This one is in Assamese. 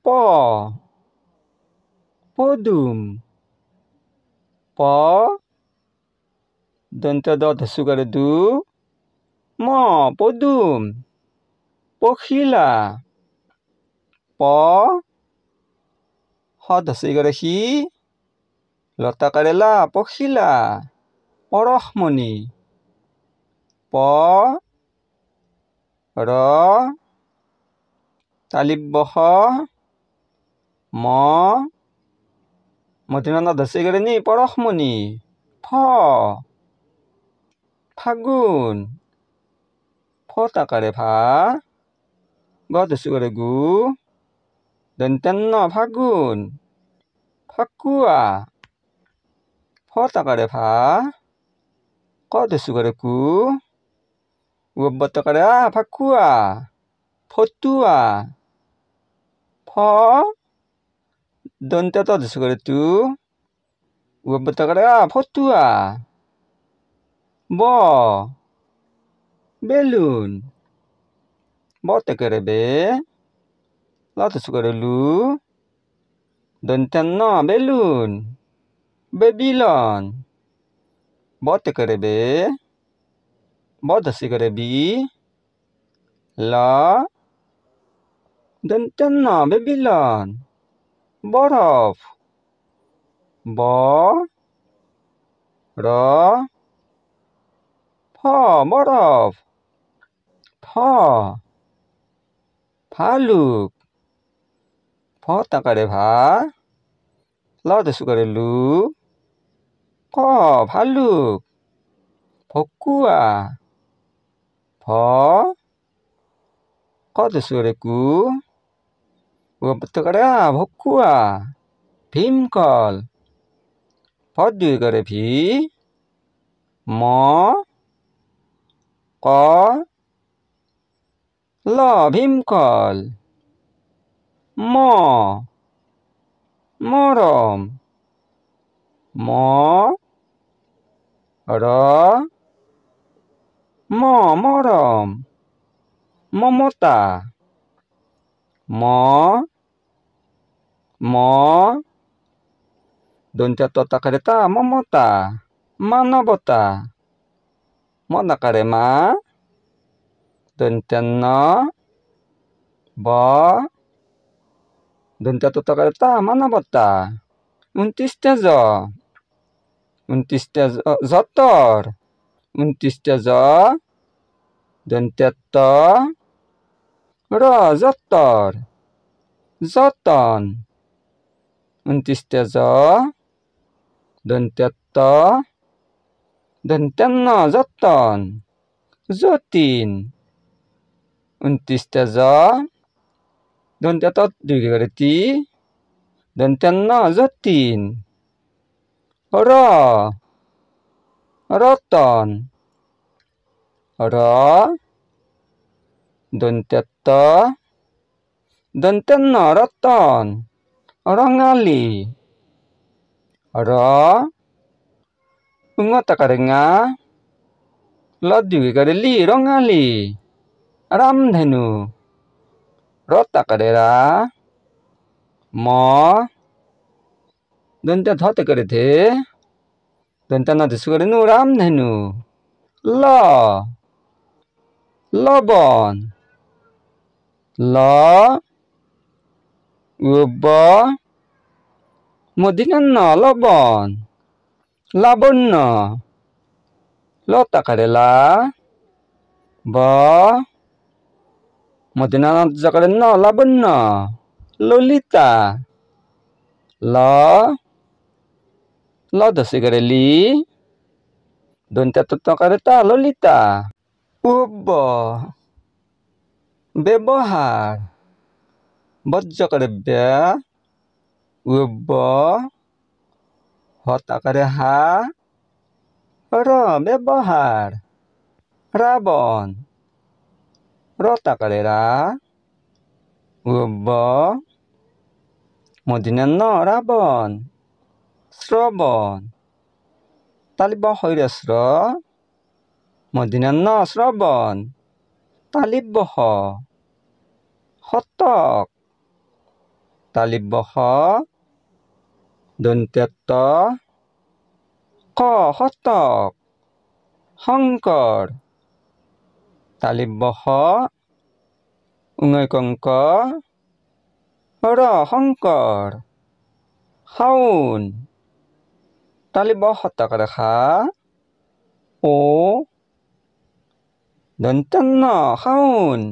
প পদুম প দন্ত দ ধসু করে দু ম পদুম পখিলা প হ ধসি করে হি লতা করে লা পখিলা পরশমণি প র তালিব হ ম মধিনা ধসি করে নি পরশমণি ফ ফাগুন ফ তাকারে ভা গ ধসি করে গু দন্তেন্ন ফাগুন ফাকুয়া ফ তাকারে ভা ক ধসি করে কু উব তাকারে আ ফাকুয়া ফতুয়া ফ দন্তে ত ধসি করে তু উব তাকারে আ ফতুয়া ব বেলুন ব তাকারে বে ল ধসি করে লু দন্তেন্ন বেলুন বেবিলন ব তাকারে বে ব ধসি করে বি ল দন্তেন্ন বেবিলন বরফ ব র ফ বরফ ফ ভালুক ফ তাকারে ভা ল ধসি করে লু ক ভালুক ফকুয়া ফ ক ধসি করে কু উব তাকারে আ ভকুয়া ভীমকল ফ দুই করে ভি ম ক ল ভীমকল ম মরম ম র ম মরম মমতা ম ম দন্তে ত তাকারে তা মমতা মানবতা ম নাকারে মা দন্তেন্ন ব দন্তে ত তাকারে তা মানবতা 29টা জ 29টা যতর 29টা জ দন্তে ত র যতর যতন 29টা জ দন্তে ত দন্তেন্ন যতন যতীন 29টা জ দন্তে ত দুই করে তি দন্তেন্ন যতীন র রতন র দন্তে ত দন্তেন্ন রতন রঙালি র উঙ্গ তাকারে ngা ল দুই করে লি রঙালি রামধেনু র তাকারে রা ম দন্তে ধ তাকারে ধে দন্তে ন ধসি করে নু রামধেনু ল লবণ ল উব মধিনান্ন লবণ লাবণ্য ল তাকারে লা ব মধিনান্ন জাকারে ন লাবণ্য ললিতা ল ল ধসি করে লি দন্তে ত তাকারে তা ললিতা উব ব্যবহার বজ্জ করে বে উব হ তাকারে হা র ব্যবহার রাবণ র তাকারে রা উব মধিনান্ন রাবণ শ্রবণ তালিব হৈরস্র মধিনান্ন শ্রবণ তালিব হ হতক तालिबह दन्त्यत्त क हतक हंकर तालिबह उंगैकंक र हंकर हाउन तालिबह हतक रेखा ओ दन्त्यन्न हाउन